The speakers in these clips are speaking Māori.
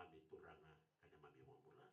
mami turanga kanya mami wambula.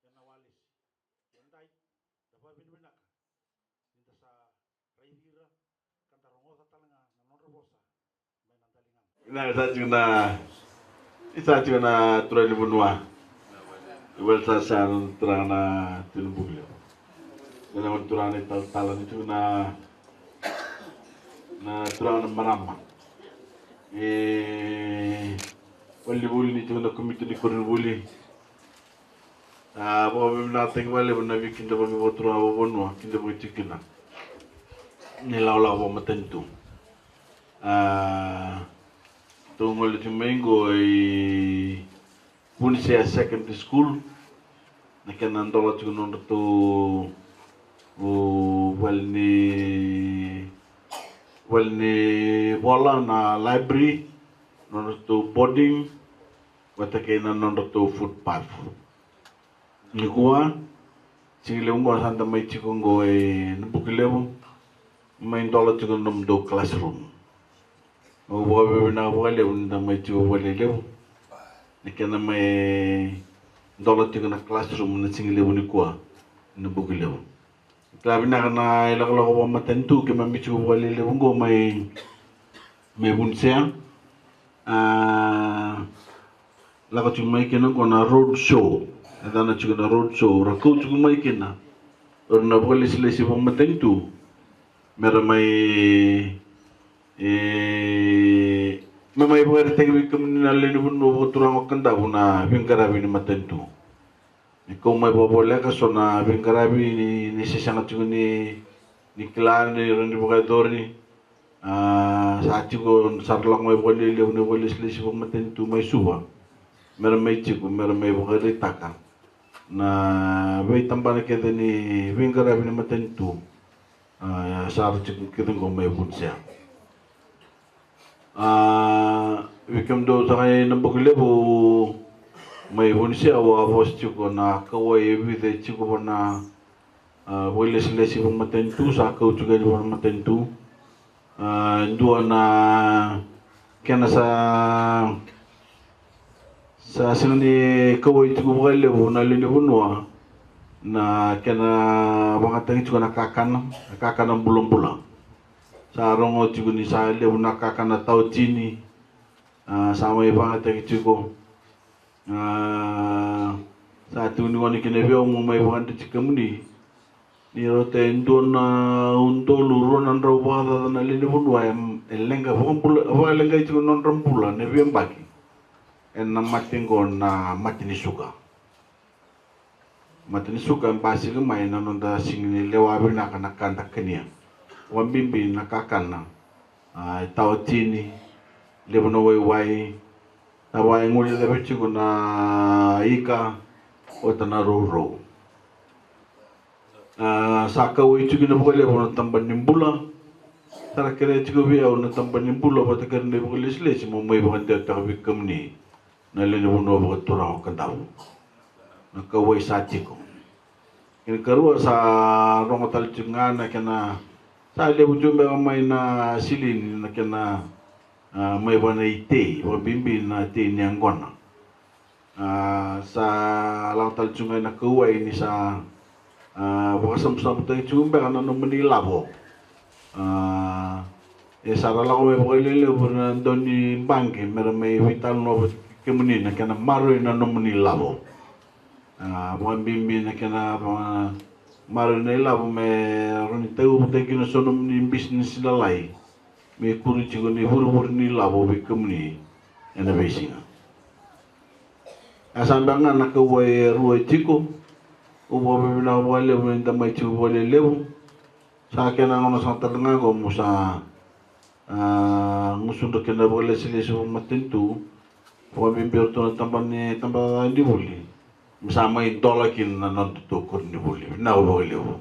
Yan nawalis. Yan day. Dapat binibinaka. Ninta sa raihira. Kantarongo sa talanga na non rebosa. May nandalingan. Isa na turali bunwa. Iwal sa san turang na tinubulyo. Naman turang na talan itu na turang na marama. Wali buli ni na komite ni korin buli. Bawa nating wali na bikin da bagi botura bunwa kinda bagi tikina. Nilaw ba matentu. Tungol di Mengo ay Punisia Secondary School na kanandola tu nondo tu walni bola na library nondo tu boarding wata kena nondo tu footpath ni kuwa singile umbo santa mai chikongo ay Nabukelevu mai dola tu nondo classroom o bobe na wale unda mai tu wale levu nikana mai dola tu na classroom na singile uni kwa Nabukelevu klabi na kana ilaglo ko matentu ke mami tu wale levu ngo mai bunsia lago tu mai kena ko na road show adana tu na road show rako tu mai kena na wale silesi ko matentu mera mai mamai buat tegi kemana lain pun bawa turang Kadavu na Bainimarama ni matentu. Iko mai bawa boleh kasona Bainimarama ni sesangat juga ni klan ni rendi bukator ni. Saat juga sarlang mai boleh lewu ni boleh selesai bawa matentu mai suba. Meramai ciku meramai buka retakan. Na bayi tambah kita ni Bainimarama ni matentu. Saat ciku kita ngomai pun siang. Wikam do sangai Nabukelevu mai bunsia wa bos chuko na kawai evide chuko na boleh selesai pematentu sakau juga di pematentu dua na kena sa sini kawai chuko boleh na lini bunwa na kena bangatang chuko na kakana bulan sarong chuko ni sa le na kakana tau chini sama iba ngata chuko satu ni wani kene veo mo mai wanda chikamuni ni rote ndona untolu ronan rawada na lele bunwa elenga vompula elenga chuko non rampula ne viembaki en na matingo na matini suka basi ke mai na nonda singni lewa bina kana kanda kenia wambimbi na kakana tau chini lebono wai awai nguli lebe chiku na ika o tana roro saka wai chiku na bukale na tamban nimbula tara kere chiku via na tamban nimbula pata kere ne bukale silesi mo mai bakan dia takabi kamni na lene buno bakat turang Kadavu na kawai sa chiku kini karua sa rongotal chiku ngana kena sa lebu jumbe mai na silin na kena mai wana ite wabimbi na te ni angona sa lautal sungai na kuai ni sa wakasam sampai jumbe kana no menilabo sarala ko mo lele buna doni bangke mera mai vital no kemuni na kana maro na no menilabo wabimbi na kana Maro nei lavo me roni tau te kina sono ni business la lai. Me kuri chigo ni huru ni lavo be kumni innovation. Asambanga na ka wai ruai tiko. Uwa be na wale me ta mai tu wale lewu. Sa kena ngono sa talanga go musa ngusundo kena wale sile so matentu. Wa be berto tambane tamba di wuli. Musa mai dola kin na non to ko ni wuli. Na wale lewu.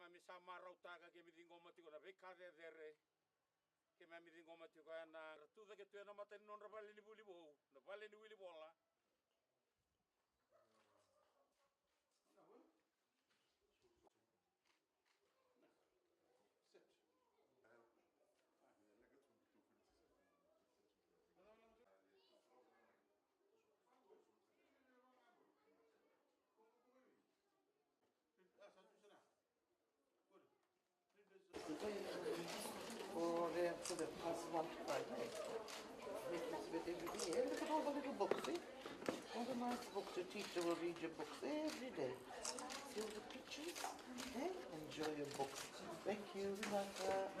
Mami sama rautaga ke mi dingo mati kona beka de dere ke mami dingo mati ko na tu da ke tu na mata non rabale ni buli bo na vale ni wili bola For the past 1 Friday. Because with every day, look at all the little books, see? All the nice books. The teacher will read your books every day. See all the pictures? Okay? Enjoy your books. Thank you, Renata.